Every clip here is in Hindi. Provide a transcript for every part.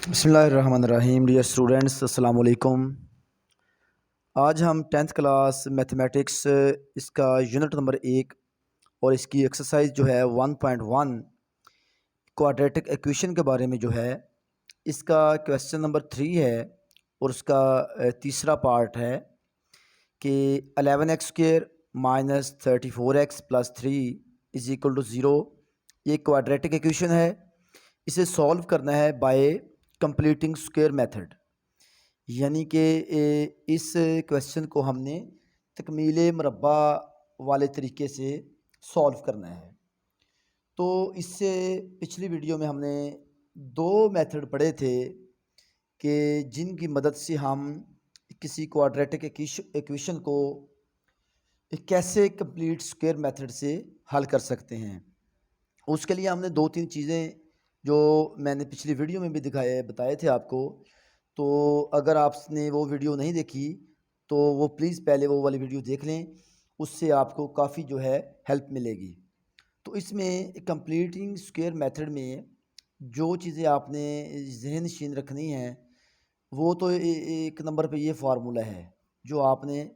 बिस्मिल्लाहिर्रहमानिर्रहीम। डियर स्टूडेंट्स, अस्सलाम वालेकुम। आज हम टेंथ क्लास मैथमेटिक्स इसका यूनिट नंबर 1 और इसकी एक्सरसाइज जो है 1.1 क्वाड्रेटिक इक्वेशन के बारे में जो है इसका क्वेश्चन नंबर 3 है और उसका तीसरा पार्ट है कि 11x² minus 34x plus 3 is equal to 0। ये क्वाड्रेटिक इक्वेशन है, इसे सॉल्व करना है बाय कंप्लीटिंग स्क्वायर मेथड। यानी कि इस क्वेश्चन को हमने तकमील मुरब्बा वाले तरीके से सॉल्व करना है। तो इससे पिछली वीडियो में हमने दो मेथड पढ़े थे कि जिनकी मदद से हम किसी क्वाड्रेटिक इक्वेशन को कैसे कंप्लीट स्क्वायर मेथड से हल कर सकते हैं। उसके लिए हमने दो तीन चीज़ें जो मैंने पिछली वीडियो में भी बताए थे आपको। तो अगर आपने वो वीडियो नहीं देखी तो वो प्लीज़ पहले वो वाली वीडियो देख लें, उससे आपको काफ़ी जो है हेल्प मिलेगी। तो इसमें कंप्लीटिंग स्क्वायर मेथड में जो चीज़ें आपने जहन नशीन रखनी हैं वो तो एक नंबर पे ये फार्मूला है जो आपने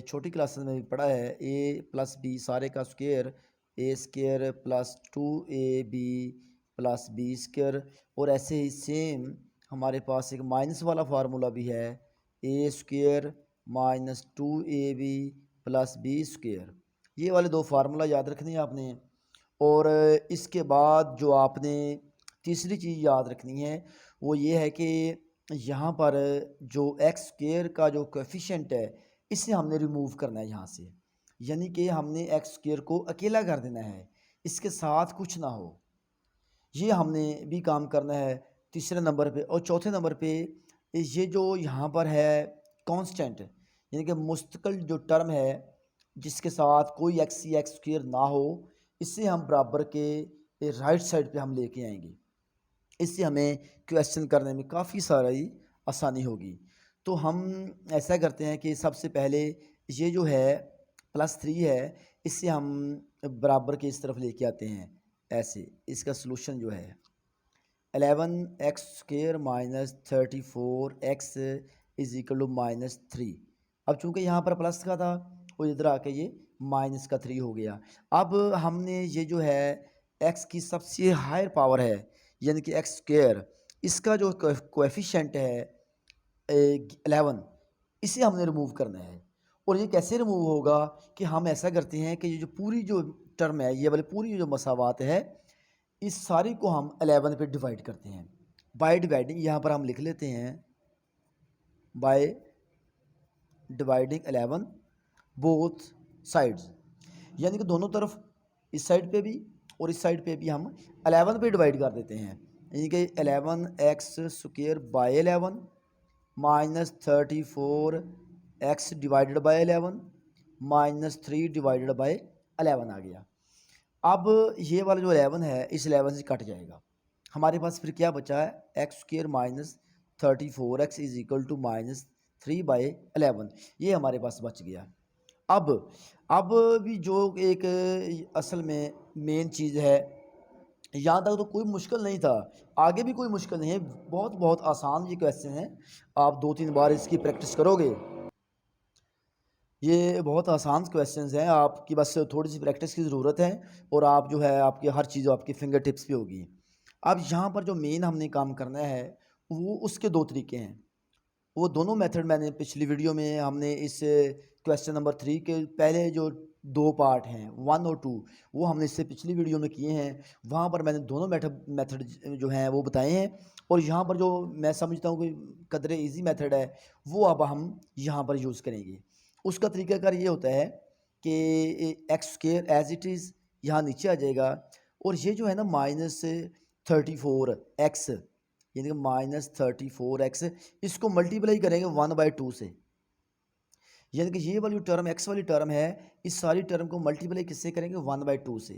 छोटी क्लासेस में भी पढ़ा है, a प्लस बी सारे का square A square plus 2ab plus B square. और ऐसे ही सेम हमारे पास एक माइनस वाला फार्मूला भी है, A square minus 2ab plus B square. ये वाले दो फार्मूला याद रखने हैं आपने। और इसके बाद जो आपने तीसरी चीज़ याद रखनी है वो ये है कि यहाँ पर जो एक्स स्क्वायर का जो कोएफिशिएंट है इसे हमने रिमूव करना है यहाँ से। यानी कि हमने एक्स स्क्वायर को अकेला कर देना है, इसके साथ कुछ ना हो। ये हमने भी काम करना है तीसरे नंबर पे। और चौथे नंबर पे ये जो यहाँ पर है कांस्टेंट, यानी कि मुस्तकिल जो टर्म है जिसके साथ कोई एक्स स्क्वायर ना हो, इससे हम बराबर के राइट साइड पे हम लेके आएंगे। इससे हमें क्वेश्चन करने में काफ़ी सारी आसानी होगी। तो हम ऐसा करते हैं कि सबसे पहले ये जो है +3 है, इससे हम बराबर के इस तरफ लेके आते हैं। ऐसे इसका सलूशन जो है 11x² minus 34x is equal to -3। अब चूँकि यहाँ पर प्लस का था और इधर आके ये माइनस का 3 हो गया। अब हमने ये जो है x की सबसे हायर पावर है यानी कि x², इसका जो कोएफिशिएंट है 11, इसे हमने रिमूव करना है। और ये कैसे रिमूव होगा कि हम ऐसा करते हैं कि ये जो पूरी जो टर्म है, ये वाली पूरी जो मसावात है, इस सारी को हम 11 पे डिवाइड करते हैं। बाय डिवाइडिंग यहाँ पर हम लिख लेते हैं बाय डिवाइडिंग 11 बोथ साइड्स, यानी कि दोनों तरफ इस साइड पे भी और इस साइड पे भी हम 11 पे डिवाइड कर देते हैं। यानी कि 11x² by 11 minus 34x divided by 11 minus 3 divided by 11 आ गया। अब ये वाला जो 11 है इस 11 से कट जाएगा, हमारे पास फिर क्या बचा है x² minus 34x is equal to -3 by 11, ये हमारे पास बच गया। अब भी जो एक असल में मेन चीज़ है, यहाँ तक तो कोई मुश्किल नहीं था, आगे भी कोई मुश्किल नहीं है, बहुत बहुत आसान ये क्वेश्चन है। आप 2-3 बार इसकी प्रैक्टिस करोगे, ये बहुत आसान क्वेश्चंस हैं, आपकी बस थोड़ी सी प्रैक्टिस की ज़रूरत है और आप जो है आपकी हर चीज़ आपकी फिंगर टिप्स पे होगी। अब यहाँ पर जो मेन हमने काम करना है वो उसके दो तरीके हैं। वो दोनों मेथड मैंने पिछली वीडियो में हमने इस क्वेश्चन नंबर 3 के पहले जो दो पार्ट हैं 1 और 2 वो हमने इससे पिछली वीडियो में किए हैं। वहाँ पर मैंने दोनों मेथड जो हैं वो बताए हैं। और यहाँ पर जो मैं समझता हूँ कि कदरे इजी मेथड है वो अब हम यहाँ पर यूज़ करेंगे। उसका तरीकाकार ये होता है कि x² एज इट इज़ यहाँ नीचे आ जाएगा और ये जो है ना -34x यानी कि -34x, इसको मल्टीप्लाई करेंगे 1/2 से। यानी कि ये वाली टर्म x वाली टर्म है, इस सारी टर्म को मल्टीप्लाई किससे करेंगे 1/2 से।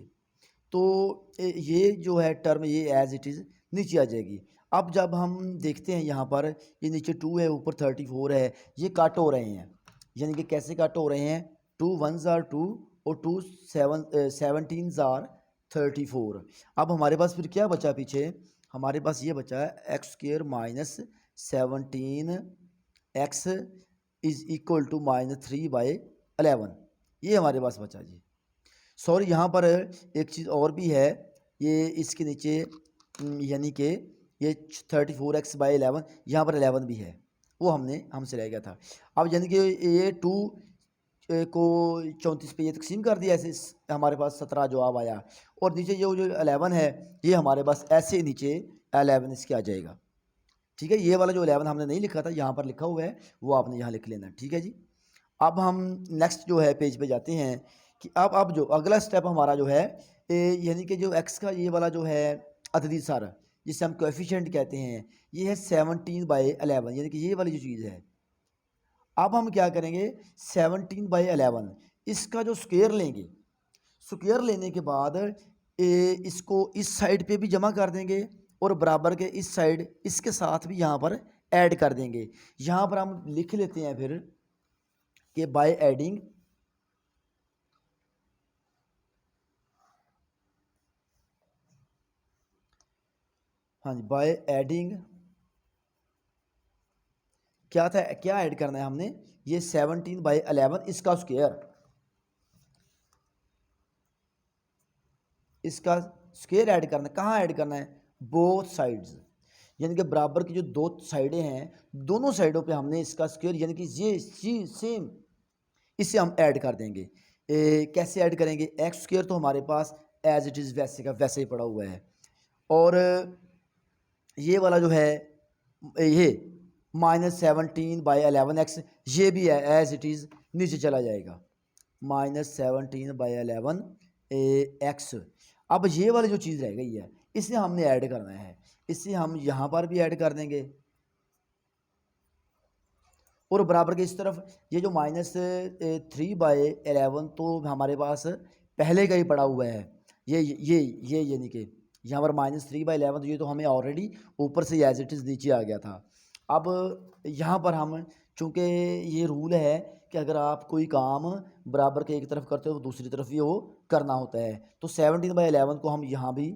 तो ये जो है टर्म ये एज इट इज़ नीचे आ जाएगी। अब जब हम देखते हैं यहाँ पर ये नीचे 2 है ऊपर 34 है, ये कट हो रहे हैं। यानी कि कैसे कट हो रहे हैं, 2 1s आर 2 और 2 17s आर 34। अब हमारे पास फिर क्या बचा पीछे, हमारे पास ये बचा है x square minus 17 x is equal to -3/11। ये हमारे पास बचा जी। सॉरी, यहाँ पर एक चीज़ और भी है, ये इसके नीचे यानी कि ये 34x/11, यहाँ पर 11 भी है, वो हमसे रह गया था। अब यानी कि ये 2 को 34 पे ये तकसीम कर दिया, ऐसे हमारे पास 17 जवाब आया। और नीचे जो 11 है, ये हमारे पास ऐसे नीचे 11 इसके आ जाएगा। ठीक है, ये वाला जो 11 हमने नहीं लिखा था, यहाँ पर लिखा हुआ है, वो आपने यहाँ लिख लेना। ठीक है जी। अब हम नेक्स्ट जो है पेज पे जाते हैं कि अब जो अगला स्टेप हमारा जो है, यानी कि जो एक्स का ये वाला जो है अददी सारा, जिसे हम कोएफिशिएंट कहते हैं, ये है 17/11, यानी कि ये वाली जो चीज़ है। अब हम क्या करेंगे, 17/11 इसका जो स्क्वायर लेंगे, स्क्वायर लेने के बाद इसको इस साइड पे भी जमा कर देंगे और बराबर के इस साइड इसके साथ भी यहाँ पर ऐड कर देंगे। यहाँ पर हम लिख लेते हैं फिर कि बाय एडिंग हाँ जी, बाय एडिंग क्या था, क्या ऐड करना है हमने, ये 17/11 इसका स्क्वायर, इसका स्क्वायर ऐड करना है। कहाँ ऐड करना है, बोथ साइड्स, यानी कि बराबर की जो दो साइडें हैं, दोनों साइडों पे हमने इसका स्क्वायर यानी कि ये सेम इसे हम ऐड कर देंगे। कैसे ऐड करेंगे, एक्स स्क्वायर तो हमारे पास एज इट इज़ वैसे का वैसे ही पड़ा हुआ है, और ये वाला जो है ये -17/11x ये भी है एज इट इज़ नीचे चला जाएगा, -17/11 एक्स। अब ये वाली जो चीज़ रह गई है, इसे हमने ऐड करना है, इसे हम यहाँ पर भी ऐड कर देंगे, और बराबर के इस तरफ ये जो -3/11 तो हमारे पास पहले का ही पड़ा हुआ है, ये यानी कि यहाँ पर -3/11 तो ये तो हमें ऑलरेडी ऊपर से एज इट इज़ नीचे आ गया था। अब यहाँ पर हम चूँकि ये रूल है कि अगर आप कोई काम बराबर के एक तरफ करते हो तो दूसरी तरफ भी वो करना होता है, तो 17/11 को हम यहाँ भी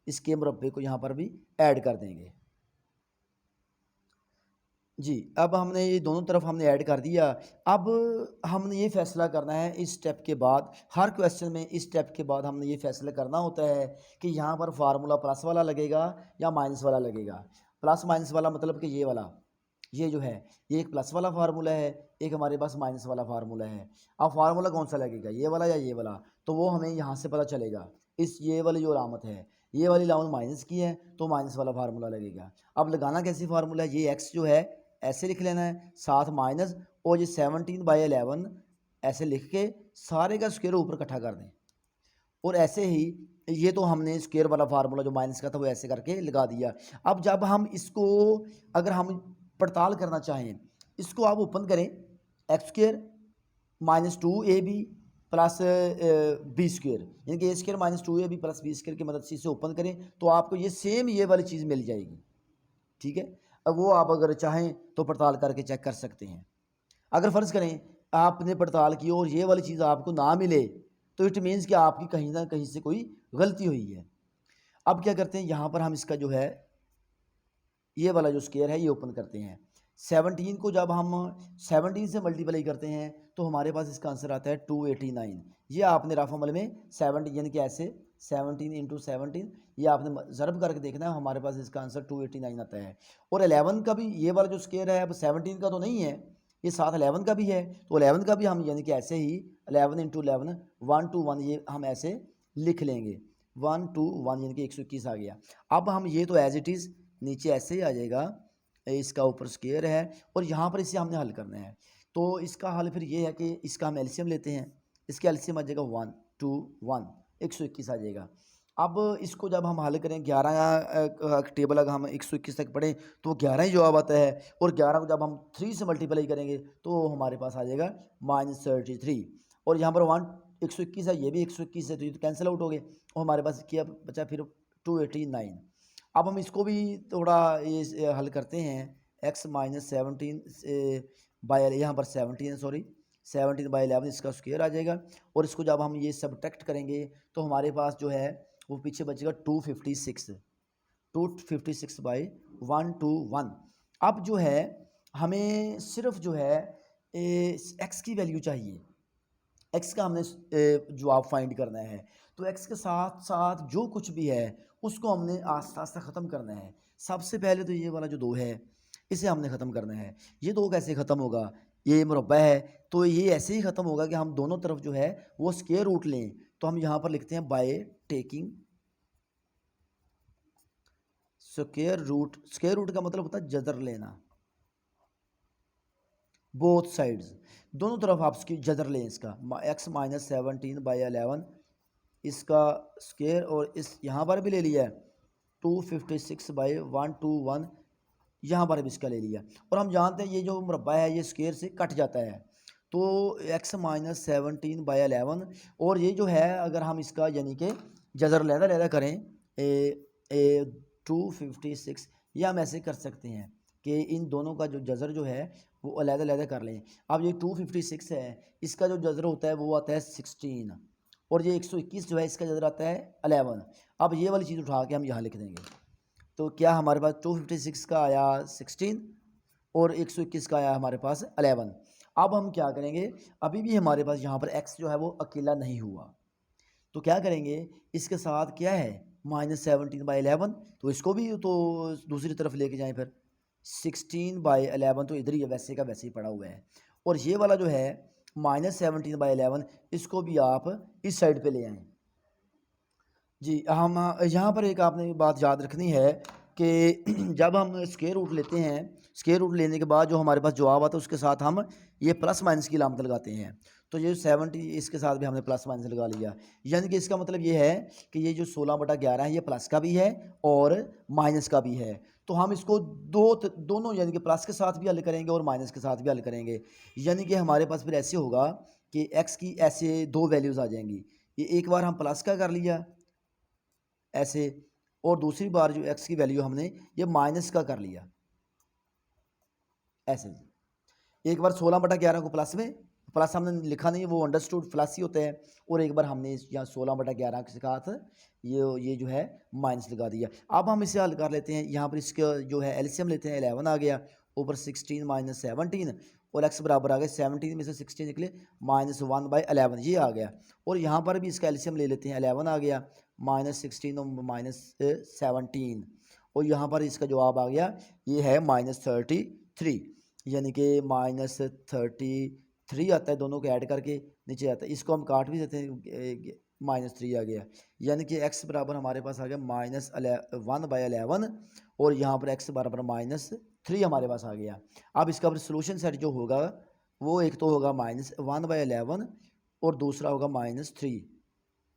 इसके मुरब्बे को यहाँ पर भी ऐड कर देंगे जी। अब हमने ये दोनों तरफ हमने ऐड कर दिया। अब हमने ये फैसला करना है इस स्टेप के बाद, हर क्वेश्चन में इस स्टेप के बाद हमने ये फैसला करना होता है कि यहाँ पर फार्मूला प्लस वाला लगेगा या माइनस वाला लगेगा। प्लस माइनस वाला मतलब कि ये वाला, ये जो है ये एक प्लस वाला फार्मूला है, एक हमारे पास माइनस वाला फार्मूला है। अब फार्मूला कौन सा लगेगा, ये वाला या ये वाला, तो वो हमें यहाँ से पता चलेगा। इस ये वाली जो अलामत है, ये वाली अलामत माइनस की है तो माइनस वाला फार्मूला लगेगा। अब लगाना कैसे फार्मूला है, ये एक्स जो है ऐसे लिख लेना है, साथ माइनस, और ये 17/11 ऐसे लिख के सारे का स्क्वायर ऊपर इकट्ठा कर दें, और ऐसे ही ये तो हमने स्क्वायर वाला फार्मूला जो माइनस का था वो ऐसे करके लगा दिया। अब जब हम इसको अगर हम पड़ताल करना चाहें, इसको आप ओपन करें, X square -2ab plus B square, यानी कि A square -2ab plus B square की मदद से इसे ओपन करें तो आपको ये सेम ये वाली चीज़ मिल जाएगी। ठीक है, अब वो आप अगर चाहें तो पड़ताल करके चेक कर सकते हैं। अगर फ़र्ज़ करें आपने पड़ताल की और ये वाली चीज़ आपको ना मिले, तो इट मीन्स कि आपकी कहीं ना कहीं से कोई गलती हुई है। अब क्या करते हैं, यहाँ पर हम इसका जो है ये वाला जो स्क्वायर है ये ओपन करते हैं। 17 को जब हम 17 से मल्टीप्लाई करते हैं तो हमारे पास इसका आंसर आता है 289। ये आपने रफ अमल में 70 यानी कि ऐसे 17 × 17 ये आपने ज़रब करके देखना है, हमारे पास इसका आंसर 289 आता है। और 11 का भी ये वाला जो स्क्वायर है, अब 17 का तो नहीं है, ये साथ 11 का भी है, तो 11 का भी हम यानी कि ऐसे ही 11 × 11 1 to 1 ये हम ऐसे लिख लेंगे, 1 to 1 यानी कि 121 आ गया। अब हम ये तो एज इट इज़ नीचे ऐसे ही आ जाएगा, इसका ऊपर स्क्वायर है और यहाँ पर इसे हमने हल करना है। तो इसका हल फिर ये है कि इसका हम एलसीएम लेते हैं, इसका एलसीएम आ जाएगा 1 to 1 121 आ जाएगा। अब इसको जब हम हल करें 11 टेबल अगर हम 121 तक पढ़ें तो 11 ही जवाब आता है, और 11 को जब हम 3 से मल्टीप्लाई करेंगे तो हमारे पास आ जाएगा -33। और यहाँ पर 121 है, ये भी 121 है, तो ये तो कैंसिल आउट हो गए और हमारे पास क्या बचा फिर 289। अब हम इसको भी थोड़ा ये हल करते हैं, x -17 बाय यहाँ पर 17 है, सॉरी 17/11 इसका स्क्वायर आ जाएगा, और इसको जब हम ये सब्ट्रैक्ट करेंगे तो हमारे पास जो है वो पीछे बचेगा 256। 256/121। अब जो है हमें सिर्फ जो है एक्स की वैल्यू चाहिए, एक्स का हमने जवाब फाइंड करना है। तो एक्स के साथ साथ जो कुछ भी है उसको हमने आस्ता आस्ता ख़त्म करना है। सबसे पहले तो ये वाला जो 2 है इसे हमने ख़त्म करना है। ये 2 कैसे ख़त्म होगा, ये मुरब्बा है तो ये ऐसे ही ख़त्म होगा कि हम दोनों तरफ जो है वो स्क्वायर रूट लें। तो हम यहाँ पर लिखते हैं by taking square root. Square root का मतलब होता है जदर लेना, बोथ साइड्स, दोनों तरफ आप इसकी जदर लें। इसका x माइनस 17/11 इसका स्क्वायर, और इस यहाँ पर भी ले लिया है 256/121, यहाँ पर भी इसका ले लिया। और हम जानते हैं ये जो मुरब्बा है ये स्क्वायर से कट जाता है, तो x माइनस 17/11, और ये जो है अगर हम इसका यानी कि जज़र लहदा करें 256, या हम ऐसे कर सकते हैं कि इन दोनों का जो जज़र जो है वो अलग-अलग कर लें। अब ये 256 है, इसका जो जज़र होता है वो आता है 16, और ये 121 जो है इसका जज़र आता है 11। अब ये वाली चीज़ उठा के हम यहाँ लिख देंगे, तो क्या हमारे पास 256 का आया 16 और 121 का आया हमारे पास 11। अब हम क्या करेंगे, अभी भी हमारे पास यहाँ पर x जो है वो अकेला नहीं हुआ, तो क्या करेंगे, इसके साथ क्या है -17/11, तो इसको भी तो दूसरी तरफ लेके जाएं फिर 16/11, तो इधर ही वैसे का वैसे ही पड़ा हुआ है। और ये वाला जो है -17/11 इसको भी आप इस साइड पे ले आएँ। जी, हम यहाँ पर एक आपने बात याद रखनी है कि जब हम स्क्वायर रूट लेते हैं, स्क्वायर रूट लेने के बाद जो हमारे पास जवाब आता है उसके साथ हम ये प्लस माइनस की अलामत लगाते हैं। तो ये 70 इसके साथ भी हमने प्लस माइनस लगा लिया, यानी कि इसका मतलब ये है कि ये जो 16/11 है ये प्लस का भी है और माइनस का भी है। तो हम इसको दोनों यानी कि प्लस के साथ भी हल करेंगे और माइनस के साथ भी हल करेंगे, यानी कि हमारे पास फिर ऐसे होगा कि एक्स की ऐसे 2 वैल्यूज़ आ जाएंगी। ये एक बार हम प्लस का कर लिया ऐसे, और दूसरी बार जो x की वैल्यू हमने ये माइनस का कर लिया ऐसे। एक बार 16/11 को प्लस में, प्लस हमने लिखा नहीं, वो अंडरस्टूड प्लस ही होता है, और एक बार हमने यहाँ 16/11 के साथ ये जो है माइनस लगा दिया। अब हम इसे हल कर लेते हैं, यहाँ पर इसका जो है एलसीएम लेते हैं, 11 आ गया ऊपर 16 माइनस 17, और x बराबर आ गया 17 में से 16 निकले -1/11, ये आ गया। और यहाँ पर भी इसका एलसीएम ले लेते हैं, 11 आ गया -16 और -17, और यहाँ पर इसका जवाब आ गया ये है -33, यानी कि -33 आता है, दोनों को ऐड करके नीचे आता है। इसको हम काट भी देते हैं, -3 आ गया, यानी कि x बराबर हमारे पास आ गया -1/11, और यहाँ पर x बराबर -3 हमारे पास आ गया। अब इसका सोल्यूशन सेट जो होगा वो एक तो होगा -1/11 और दूसरा होगा -3,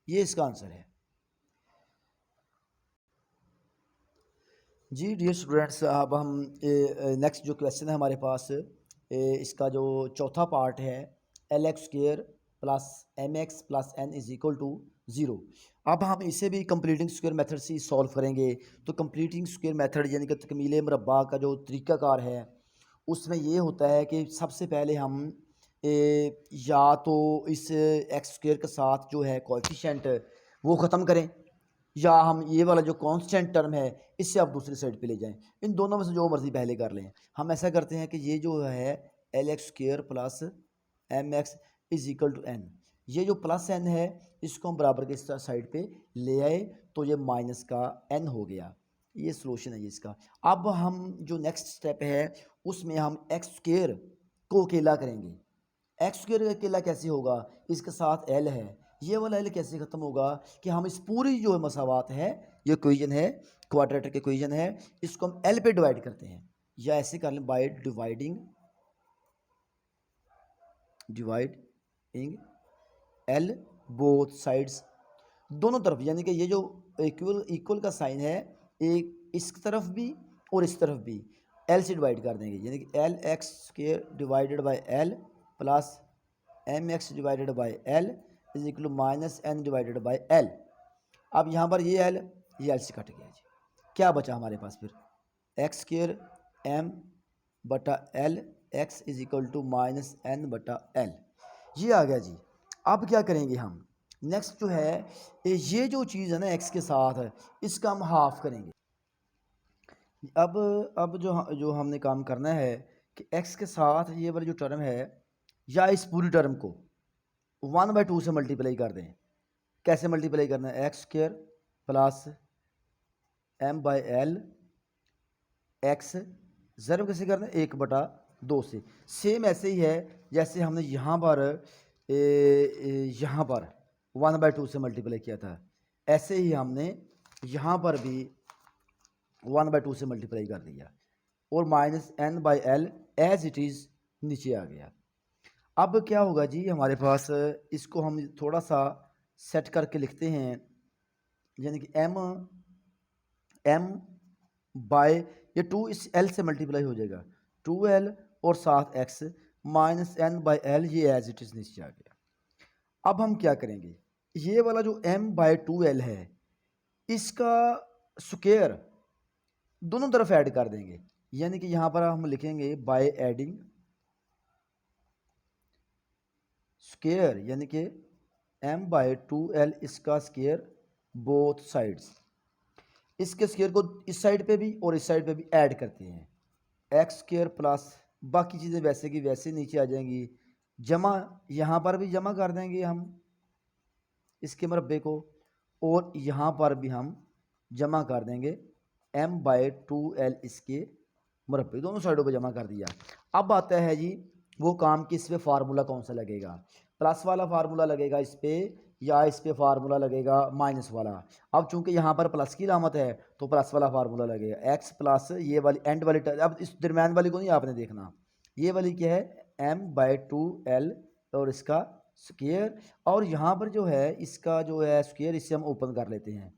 ये इसका आंसर है। जी डियर स्टूडेंट्स, अब हम नेक्स्ट जो क्वेश्चन है हमारे पास, इसका जो चौथा पार्ट है LX² plus MX plus N is equal to 0। अब हम इसे भी कंप्लीटिंग स्क्वायर मेथड से सॉल्व करेंगे। तो कंप्लीटिंग स्क्वायर मेथड यानी कि तकमील मुरब्बा का जो तरीक़ाकार है उसमें ये होता है कि सबसे पहले हम या तो इस x² के साथ जो है कोएफिशिएंट वो ख़त्म करें, या हम ये वाला जो कांस्टेंट टर्म है इससे आप दूसरी साइड पे ले जाएं। इन दोनों में से जो मर्ज़ी पहले कर लें। हम ऐसा करते हैं कि ये जो है LX² plus MX is equal to N, ये जो प्लस N है इसको हम बराबर के साइड पे ले आए, तो ये माइनस का N हो गया। ये सोल्यूशन है ये इसका। अब हम जो नेक्स्ट स्टेप है उसमें हम x² को अकेला करेंगे। x² अकेला कैसे होगा, इसके साथ L है, ये वाला L कैसे ख़त्म होगा कि हम इस पूरी जो मसावात है, ये इक्वेशन है क्वाड्रेटिक इक्वेशन है, इसको हम L पे डिवाइड करते हैं, या ऐसे कर लें by dividing L both sides, दोनों तरफ, यानी कि ये जो इक्वल का साइन है एक इस तरफ भी और इस तरफ भी L से डिवाइड कर देंगे, यानी कि LX² divided by L plus MX divided by L is equal to -N divided by L। अब यहाँ पर ये L से कट गया जी, क्या बचा हमारे पास फिर x² M/L x is equal to -N/L, ये आ गया जी। अब क्या करेंगे हम, नेक्स्ट जो है ये जो चीज़ है ना x के साथ इसका हम हाफ करेंगे, अब जो हमने काम करना है कि x के साथ ये वाली जो टर्म है या इस पूरी टर्म को 1/2 से मल्टीप्लाई कर दें। कैसे मल्टीप्लाई करना है? X square plus m/l x ज़रूर कैसे करना है? 1/2 से। सेम ऐसे ही है जैसे हमने यहाँ पर यहाँ पर 1/2 से मल्टीप्लाई किया था, ऐसे ही हमने यहाँ पर भी 1/2 से मल्टीप्लाई कर दिया और -n/l एज इट इज़ नीचे आ गया। अब क्या होगा जी हमारे पास, इसको हम थोड़ा सा सेट करके लिखते हैं, यानी कि m बाय ये 2 इस l से मल्टीप्लाई हो जाएगा, 2l और साथ x -n/l ये एज इट इज़ नीचे आ गया। अब हम क्या करेंगे, ये वाला जो m/2l है इसका स्क्वायर दोनों तरफ ऐड कर देंगे, यानी कि यहाँ पर हम लिखेंगे बाय एडिंग स्क्वायर, यानी कि m/2l इसका स्क्वायर बोथ साइड्स, इसके स्क्वायर को इस साइड पे भी और इस साइड पे भी ऐड करते हैं, एक्स स्क्वायर प्लस बाकी चीज़ें वैसे की वैसे नीचे आ जाएंगी, जमा यहाँ पर भी जमा कर देंगे हम इसके मरबे को, और यहाँ पर भी हम जमा कर देंगे m/2l इसके मरबे, दोनों साइडों पे जमा कर दिया। अब आता है जी वो काम कि इस पर फार्मूला कौन सा लगेगा, प्लस वाला फार्मूला लगेगा इस पर या इस पे फार्मूला लगेगा माइनस वाला। अब चूंकि यहाँ पर प्लस की लामत है तो प्लस वाला फार्मूला लगेगा, x प्लस ये वाली एंड वाली अब इस दरम्यान वाली को नहीं आपने देखना, ये वाली क्या है m/2l और इसका स्क्वायर, और यहाँ पर जो है इसका जो है स्क्वायर इससे हम ओपन कर लेते हैं,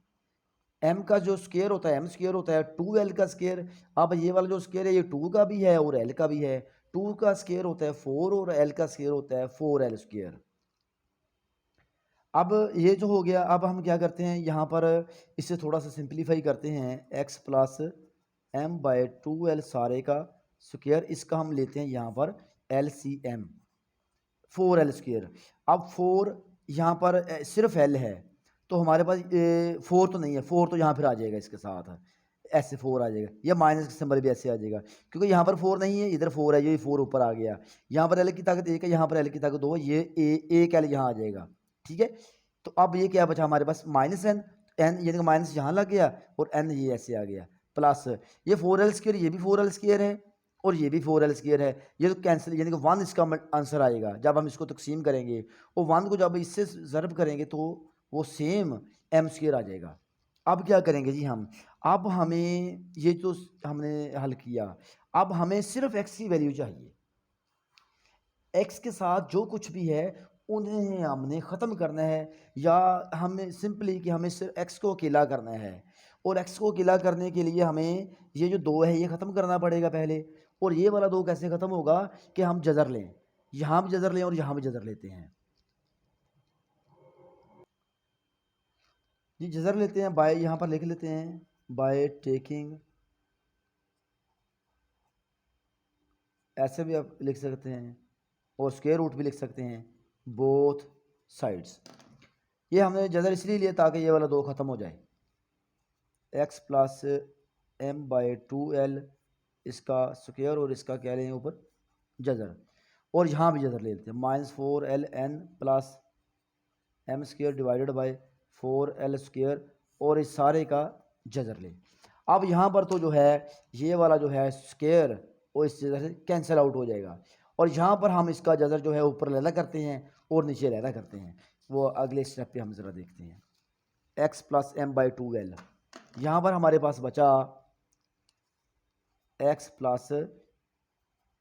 m का जो स्क्वायर होता है m स्क्वायर होता है 2l का स्क्वायर। अब ये वाला जो स्क्वायर है ये 2 का भी है और l का भी है, 2 का स्क्वायर होता है 4 और l का स्क्वायर होता है 4l स्क्वायर। अब ये जो हो गया, अब हम क्या करते हैं यहाँ पर इसे थोड़ा सा सिंप्लीफाई करते हैं, x प्लस m/2l सारे का स्क्वायर, इसका हम लेते हैं यहाँ पर LCM 4l स्क्वायर। अब 4 यहाँ पर सिर्फ l है तो हमारे पास 4 तो नहीं है, 4 तो यहाँ फिर आ जाएगा इसके साथ, ऐसे 4 आ जाएगा, या माइनस का सिंबल भी ऐसे आ जाएगा क्योंकि यहाँ पर 4 नहीं है, इधर 4 है, ये 4 ऊपर आ गया, यहाँ पर l की ताकत 1 है, यहाँ पर l की ताकत 2 है, ये एक l यहाँ आ जाएगा, ठीक है। तो अब ये क्या बचा हमारे पास -n, n यानी कि माइनस यहाँ लग गया और n ये ऐसे आ गया, प्लस ये 4l स्क्वायर, ये भी 4l स्क्वायर है और ये भी 4l स्क्वायर है, ये तो कैंसिल, यानी कि 1 इसका आंसर आएगा जब हम इसको तकसीम करेंगे, और 1 को जब इससे ज़र्ब करेंगे तो वो सेम m स्क्वायर आ जाएगा। अब क्या करेंगे जी हम, अब हमें ये जो हमने हल किया, अब हमें सिर्फ x की वैल्यू चाहिए, x के साथ जो कुछ भी है उन्हें हमने ख़त्म करना है, या हमें सिंपली कि हमें सिर्फ x को अकेला करना है, और x को अकेला करने के लिए हमें ये जो 2 है ये ख़त्म करना पड़ेगा पहले, और ये वाला 2 कैसे ख़त्म होगा कि हम जज़र लें, यहाँ भी जज़र लें और यहाँ भी जज़र लेते हैं जी, जज़र लेते हैं बाय, यहाँ पर लिख लेते हैं बाय टेकिंग, ऐसे भी आप लिख सकते हैं और स्क्वायर रूट भी लिख सकते हैं, बोथ साइड्स। ये हमने जज़र इसलिए लिया ताकि ये वाला 2 ख़त्म हो जाए, x प्लस m/2l इसका स्क्वायर और इसका क्या लें ऊपर जज़र, और यहाँ भी जज़र ले लेते हैं, -4ln plus m square divided by 4l square, और इस सारे का जज़र लें। अब यहाँ पर तो जो है ये वाला जो है स्क्वायर वो इस जगह से कैंसिल आउट हो जाएगा, और यहाँ पर हम इसका जज़र जो है ऊपर लैला करते हैं और नीचे लैला करते हैं, वो अगले स्टेप पे हम ज़रा देखते हैं। x प्लस m/2l, यहाँ पर हमारे पास बचा x प्लस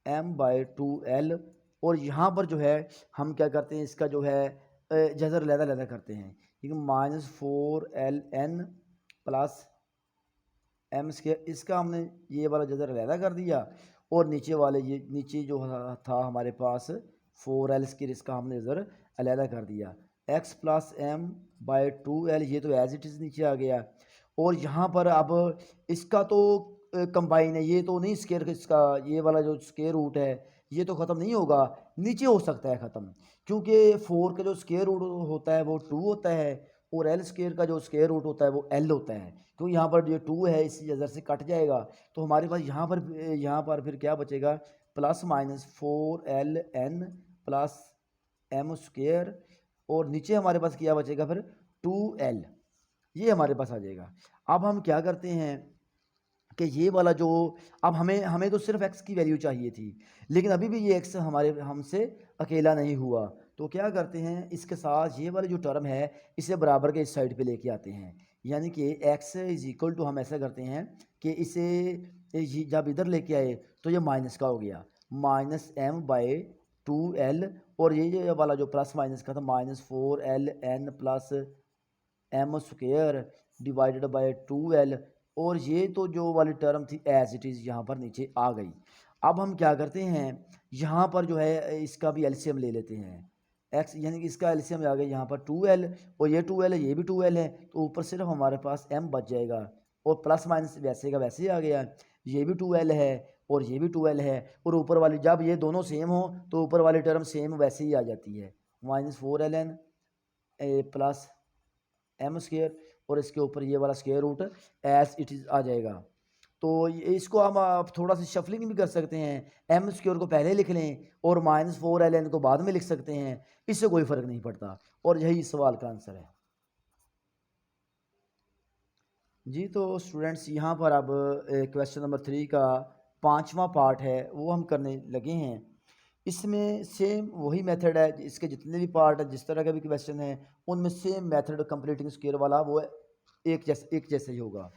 m/2l, और यहाँ पर जो है हम क्या करते हैं इसका जो है जज़र लैदा लैदा करते हैं, क्योंकि -4ln प्लस m स्क्वायर, इसका हमने ये वाला जज़र लैदा कर दिया, और नीचे वाले ये नीचे जो था हमारे पास 4l स्क्वायर, इसका हमने जज़र अलहदा कर दिया, x प्लस m/2l ये तो एज इट इज़ नीचे आ गया, और यहाँ पर अब इसका तो कंबाइन है, ये तो नहीं स्क्वायर, इसका ये वाला जो स्क्वायर रूट है ये तो ख़त्म नहीं होगा, नीचे हो सकता है ख़त्म, क्योंकि 4 का जो स्क्वायर रूट होता है वो 2 होता है, और एल स्क्वायर का जो स्क्वायर रूट होता है वो एल होता है, क्योंकि यहाँ पर जो 2 है इसी वजह से कट जाएगा। तो हमारे पास यहाँ पर फिर क्या बचेगा, plus minus 4ln plus M square, और नीचे हमारे पास क्या बचेगा फिर 2l, ये हमारे पास आ जाएगा। अब हम क्या करते हैं कि ये वाला जो, अब हमें हमें तो सिर्फ x की वैल्यू चाहिए थी, लेकिन अभी भी ये x हमसे अकेला नहीं हुआ। तो क्या करते हैं, इसके साथ ये वाली जो टर्म है इसे बराबर के इस साइड पे लेके आते हैं, यानी कि x इज इक्वल टू, हम ऐसा करते हैं कि इसे जब इधर लेके आए तो ये माइनस का हो गया, माइनस एम बाई 2l, और ये वाला जो प्लस माइनस का था minus 4ln plus M square divided by 2l, और ये तो जो वाली टर्म थी एज इट इज़ यहाँ पर नीचे आ गई। अब हम क्या करते हैं, यहाँ पर जो है इसका भी एलसीएम ले लेते हैं, x यानी कि इसका एलसीएम आ गया यहाँ पर 2l, और ये 2l है, ये भी 2l है, तो ऊपर सिर्फ हमारे पास m बच जाएगा, और प्लस माइनस वैसे का वैसे ही आ गया, ये भी 2l है और ये भी 2l है, और ऊपर वाली जब ये दोनों सेम हो तो ऊपर वाली टर्म सेम वैसे ही आ जाती है, -4ln प्लस एम स्क्वायर, और इसके ऊपर ये वाला square root as it is आ जाएगा। तो इसको हम आप थोड़ा सा शफलिंग भी कर सकते हैं, एम स्क्वायर को पहले लिख लें और -4ln को बाद में लिख सकते हैं, इससे कोई फ़र्क नहीं पड़ता, और यही इस सवाल का आंसर है जी। तो स्टूडेंट्स यहाँ पर अब क्वेश्चन नंबर 3 का 5वां पार्ट है वो हम करने लगे हैं। इसमें सेम वही मेथड है, इसके जितने भी पार्ट है, जिस तरह का भी क्वेश्चन है उनमें सेम मेथड कंप्लीटिंग स्क्वायर वाला वो एक जैसे ही होगा।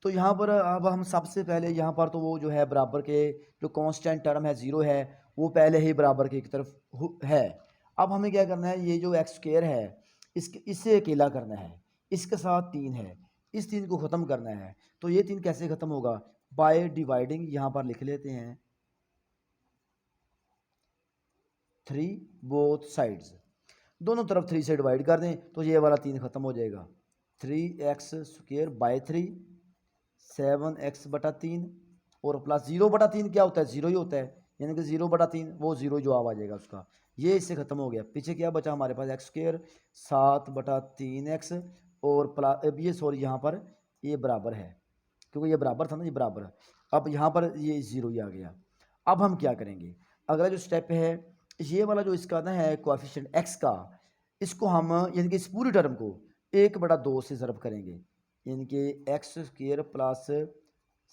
तो यहाँ पर अब हम सबसे पहले यहाँ पर तो वो जो है बराबर के जो कांस्टेंट टर्म है 0 है, वो पहले ही बराबर के एक तरफ है। अब हमें क्या करना है, ये जो एक्स स्क्वायर है इससे अकेला करना है, इसके साथ 3 है, इस 3 को ख़त्म करना है। तो ये 3 कैसे ख़त्म होगा, बाय डिवाइडिंग, यहाँ पर लिख लेते हैं 3 बोथ साइड्स, दोनों तरफ 3 से डिवाइड कर दें तो ये वाला 3 ख़त्म हो जाएगा, 3x स्क्वायर बाय 3 7x/3, और प्लस 0/3 क्या होता है, 0 ही होता है, यानी कि 0/3 वो 0 जवाब आ जाएगा उसका। ये इससे ख़त्म हो गया, पीछे क्या बचा हमारे पास एक्स स्क्वायर 7/3x, और प्लस अब ये सॉरी यहाँ पर ये बराबर है, क्योंकि ये बराबर था ना, ये बराबर है, अब यहाँ पर ये 0 ही आ गया। अब हम क्या करेंगे, अगला जो स्टेप है, ये वाला जो इसका ना है कोएफिशिएंट x का, इसको हम यानी कि इस पूरी टर्म को 1/2 से ज़रब करेंगे, यानी कि एक्स स्क्वायर प्लस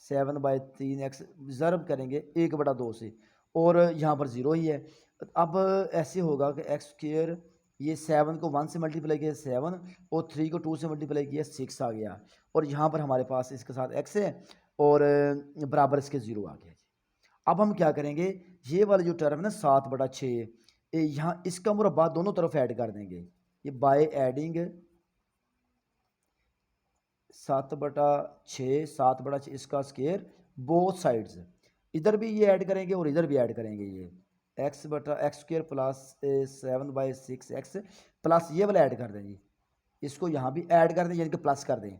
7/3x ज़रब करेंगे 1/2 से, और यहाँ पर 0 ही है। अब ऐसे होगा कि एक्स स्क्वायर, ये 7 को 1 से मल्टीप्लाई किया 7, और 3 को 2 से मल्टीप्लाई किया 6 आ गया, और यहाँ पर हमारे पास इसके साथ x है और बराबर इसके 0 आ गया। अब हम क्या करेंगे, ये वाली जो टर्म है ना 7/6, यहाँ इसका मुरब्बा दोनों तरफ ऐड कर देंगे, ये बाय एडिंग 7/6 7/6 इसका स्क्वायर बोथ साइड्स, इधर भी ये ऐड करेंगे और इधर भी ऐड करेंगे, ये x square plus 7/6x plus ये वाला ऐड कर दें जी, इसको यहाँ भी ऐड कर दें यानी कि प्लस कर दें,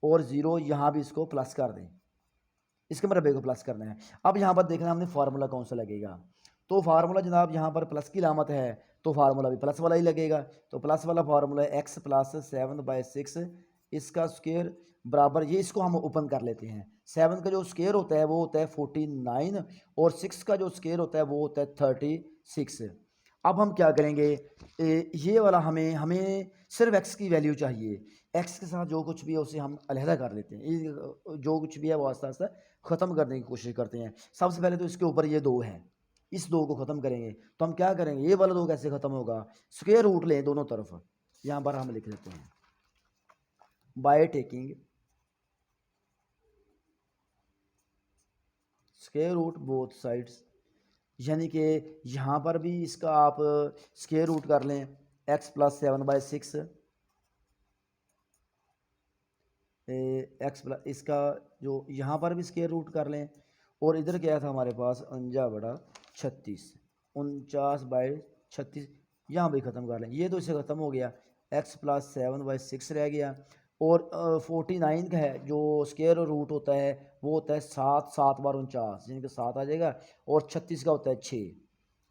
और 0 यहाँ भी इसको प्लस कर दें, इसके मरबे को प्लस करना है। अब यहाँ पर देखना हमने फार्मूला कौन सा लगेगा, तो फार्मूला जनाब यहाँ पर प्लस की लामत है तो फार्मूला भी प्लस वाला ही लगेगा। तो प्लस वाला फार्मूला है x प्लस 7/6 इसका स्क्वायर बराबर, ये इसको हम ओपन कर लेते हैं, 7 का जो स्क्वायर होता है वो होता है 49, और 6 का जो स्क्वायर होता है वो होता है 36। अब हम क्या करेंगे, ये वाला हमें हमें सिर्फ x की वैल्यू चाहिए, x के साथ जो कुछ भी है उसे हम अलहदा कर लेते हैं, जो कुछ भी है वो आस्ता आस्ता ख़त्म करने की कोशिश करते हैं। सबसे पहले तो इसके ऊपर ये 2 है, इस 2 को ख़त्म करेंगे, तो हम क्या करेंगे, ये वाला 2 कैसे ख़त्म होगा, स्क्वायर रूट लें दोनों तरफ, यहाँ पर हम लिख लेते हैं by taking square root both sides, यानी कि यहाँ पर भी इसका आप स्क्वायर रूट कर लें x प्लस 7/6 एक्स प्लस इसका जो यहाँ पर भी स्क्वायर रूट कर लें, और इधर क्या था हमारे पास 49/36 49/36 यहाँ भी ख़त्म कर लें, ये तो इससे ख़त्म हो गया, x प्लस 7/6 रह गया, और 49 का है जो स्क्वायर रूट होता है वो होता है 7 यानी कि 7 आ जाएगा, और 36 का होता है 6।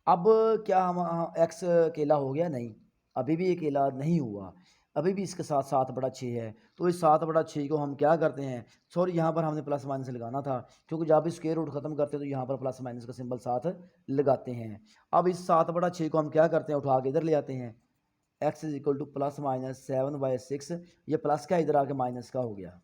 अब क्या हम x अकेला हो गया, नहीं, अभी भी अकेला नहीं हुआ, अभी भी इसके साथ 7/6 है। तो इस 7/6 को हम क्या करते हैं, सॉरी यहाँ पर हमने प्लस माइनस लगाना था, क्योंकि जब भी स्क्वायर रूट ख़त्म करते हैं तो यहाँ पर प्लस माइनस का सिंबल साथ लगाते हैं। अब इस 7/6 को हम क्या करते हैं, उठा के इधर ले आते हैं। x is equal two plus minus 7/6, ये प्लस का इधर आके माइनस का हो गया।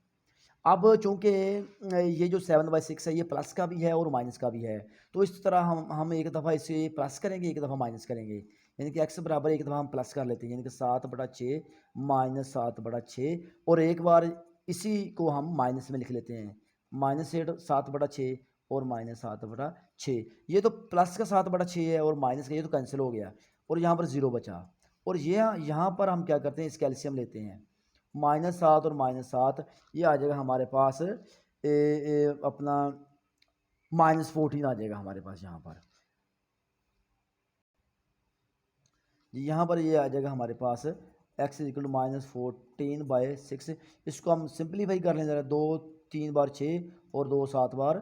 अब चूँकि ये जो 7/6 है ये प्लस का भी है और माइनस का भी है, तो इस तरह हम एक दफ़ा इसे प्लस करेंगे, एक दफ़ा माइनस करेंगे, यानी कि x बराबर एक दफ़ा हम प्लस कर लेते हैं, यानी कि 7/6 माइनस 7/6, और एक बार इसी को हम माइनस में लिख लेते हैं, माइनस 7/6 और माइनस 7/6। ये तो प्लस का 7/6 है और माइनस का, ये तो कैंसिल हो गया और यहाँ पर ज़ीरो बचा। और ये यहाँ पर हम क्या करते हैं, इसका एलसीएम लेते हैं, -7 और -7, ये आ जाएगा हमारे पास अपना -14 आ जाएगा हमारे पास यहाँ पर। यहाँ पर ये आ जाएगा हमारे पास x इज इक्वल टू -14/6। इसको हम सिंप्लीफाई कर लें ज़रा, 2 3 बार 6 और 2 7 बार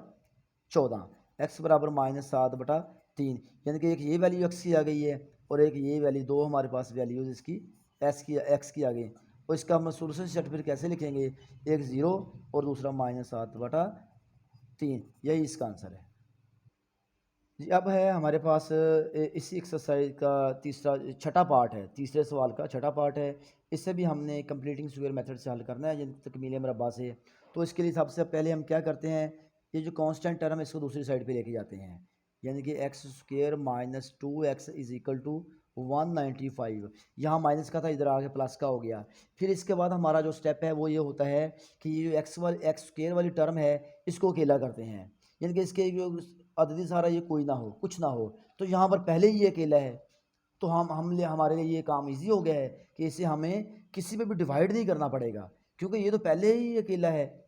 14, x बराबर -7/3, यानी कि एक ये वैल्यू x की आ गई है और एक ये वैल्यू, दो हमारे पास वैल्यूज़ इसकी x की आ गई। और इसका हम सोल्यूशन सेट फिर कैसे लिखेंगे, एक 0 और दूसरा -7/3, यही इसका आंसर है जी। अब है हमारे पास इसी एक्सरसाइज का छठा पार्ट है, तीसरे सवाल का छठा पार्ट है। इससे भी हमने कंप्लीटिंग स्क्वायर मेथड से हल करना है, यानी तकमील मुरब्बा से। तो इसके लिए सबसे पहले हम क्या करते हैं, ये जो कांस्टेंट टर्म है इसको दूसरी साइड पे लेके जाते हैं, यानी कि x² minus 2x is equal to 195। यहाँ माइनस का था, इधर आके प्लस का हो गया। फिर इसके बाद हमारा जो स्टेप है वो ये होता है कि ये जो x² वाली टर्म है इसको अकेला करते हैं, यानी कि इसके जो अददी सारा ये कोई ना हो, कुछ ना हो, तो यहाँ पर पहले ही ये अकेला है, तो हमारे लिए ये काम इजी हो गया है कि इसे हमें किसी पे भी डिवाइड नहीं करना पड़ेगा, क्योंकि ये तो पहले ही अकेला है।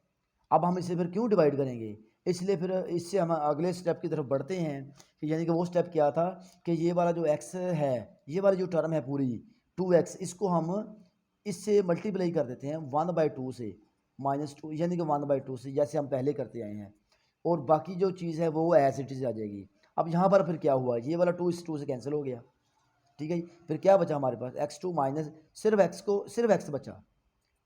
अब हम इसे फिर क्यों डिवाइड करेंगे, इसलिए फिर इससे हम अगले स्टेप की तरफ बढ़ते हैं कि यानी कि वो स्टेप क्या था कि ये वाला जो x है, ये वाली जो टर्म है पूरी 2x, इसको हम इससे मल्टीप्लाई कर देते हैं 1/2 से, -2 यानी कि 1/2 से, जैसे हम पहले करते आए हैं, और बाकी जो चीज़ है वो एज इट इज़ आ जाएगी। अब यहाँ पर फिर क्या हुआ, ये वाला 2 इस 2 से कैंसिल हो गया, ठीक है। फिर क्या बचा हमारे पास, x2 माइनस सिर्फ x बचा,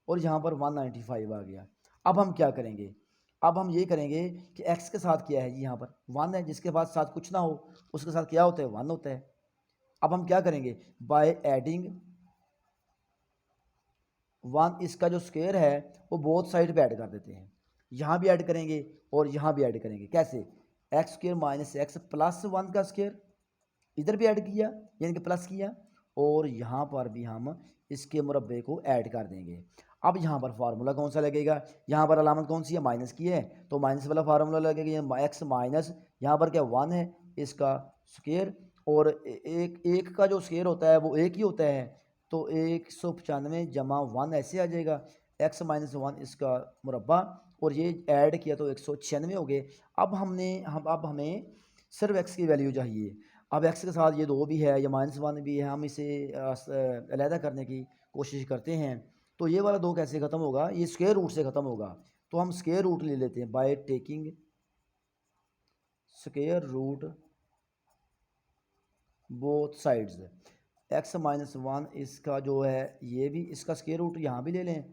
और यहाँ पर 195 आ गया। अब हम क्या करेंगे, अब हम ये करेंगे कि x के साथ क्या है जी, यहाँ पर 1 है, जिसके बाद साथ कुछ ना हो उसके साथ क्या होता है, 1 होता है। अब हम क्या करेंगे, बाय एडिंग 1, इसका जो स्क्वायर है वो बोथ साइड पे ऐड कर देते हैं, यहाँ भी ऐड करेंगे और यहाँ भी ऐड करेंगे। कैसे, x² माइनस x प्लस 1 का स्क्वायर इधर भी ऐड किया, यानी कि प्लस किया, और यहाँ पर भी हम इसके मुरब्बे को ऐड कर देंगे। अब यहाँ पर फार्मूला कौन सा लगेगा, यहाँ पर अलामत कौन सी है, माइनस की है, तो माइनस वाला फार्मूला लगेगा, x माइनस यहाँ पर क्या 1 है इसका स्क्वायर, और एक का जो स्क्वायर होता है वो एक ही होता है, तो 195 जमा 1 ऐसे आ जाएगा, x माइनस 1 इसका मुरब्बा, और ये ऐड किया तो 196 हो गए। अब हमें सिर्फ x की वैल्यू चाहिए। अब x के साथ ये 2 भी है, ये -1 भी है, हम इसे अलहदा करने की कोशिश करते हैं। तो ये वाला 2 कैसे ख़त्म होगा, ये स्क्वायर रूट से ख़त्म होगा, तो हम स्क्वायर रूट ले लेते हैं by taking square root both sides. x minus 1 इसका जो है ये भी इसका स्क्वायर रूट यहाँ भी ले लें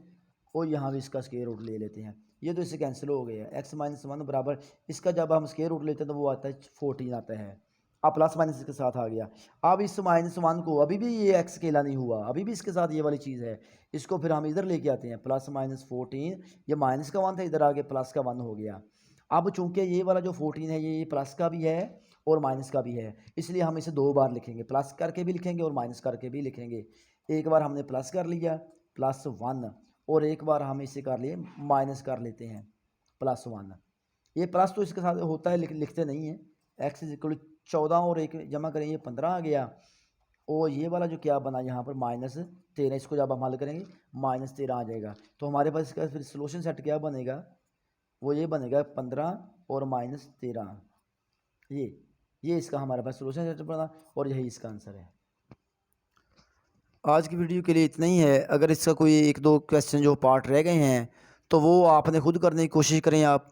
और यहाँ भी इसका स्क्वायर रूट ले लेते हैं, ये तो इससे कैंसिल हो गया है। x माइनस 1 बराबर इसका जब हम स्क्वायर रूट लेते हैं तो वो आता है 14 आता है। अब प्लस माइनस इसके साथ आ गया। अब इस -1 को, अभी भी ये x अकेला नहीं हुआ, अभी भी इसके साथ ये वाली चीज़ है, इसको फिर हम इधर लेके आते हैं, प्लस -14, ये माइनस का 1 था, इधर आके प्लस का 1 हो गया। अब चूंकि ये वाला जो 14 है ये प्लस का भी है और माइनस का भी है, इसलिए हम इसे 2 बार लिखेंगे, प्लस करके भी लिखेंगे और माइनस करके भी लिखेंगे। एक बार हमने प्लस कर लिया +1, और एक बार हम इसे कर लिए माइनस कर लेते हैं +1। ये प्लस तो इसके साथ होता है, लिखते नहीं है। x इज इक्वल 14 और 1 जमा करें, ये 15 आ गया, और ये वाला जो क्या बना यहाँ पर -13, इसको जब हम हल करेंगे -13 आ जाएगा। तो हमारे पास इसका फिर सोल्यूशन सेट क्या बनेगा, वो ये बनेगा 15 और -13, ये इसका हमारे पास सोल्यूशन सेट बना, और यही इसका आंसर है। आज की वीडियो के लिए इतना ही है। अगर इसका कोई 1-2 क्वेश्चन जो पार्ट रह गए हैं तो वो आपने खुद करने की कोशिश करें। आप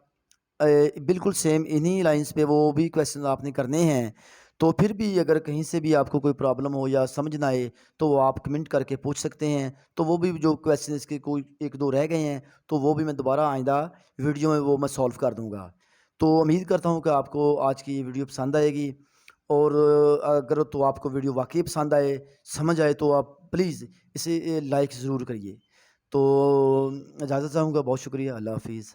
बिल्कुल सेम इन्हीं लाइंस पे वो भी क्वेश्चन आपने करने हैं, तो फिर भी अगर कहीं से भी आपको कोई प्रॉब्लम हो या समझ ना आए तो वो आप कमेंट करके पूछ सकते हैं। तो वो भी जो क्वेश्चन इसके कोई 1-2 रह गए हैं तो वो भी मैं दोबारा आइंदा वीडियो में वो मैं सॉल्व कर दूँगा। तो उम्मीद करता हूँ कि आपको आज की ये वीडियो पसंद आएगी और अगर तो आपको वीडियो वाक़ई पसंद आए, समझ आए तो आप प्लीज़ इसे लाइक ज़रूर करिए। तो इजाज़त चाहूँगा, बहुत शुक्रिया, अल्लाह हाफ़िज़।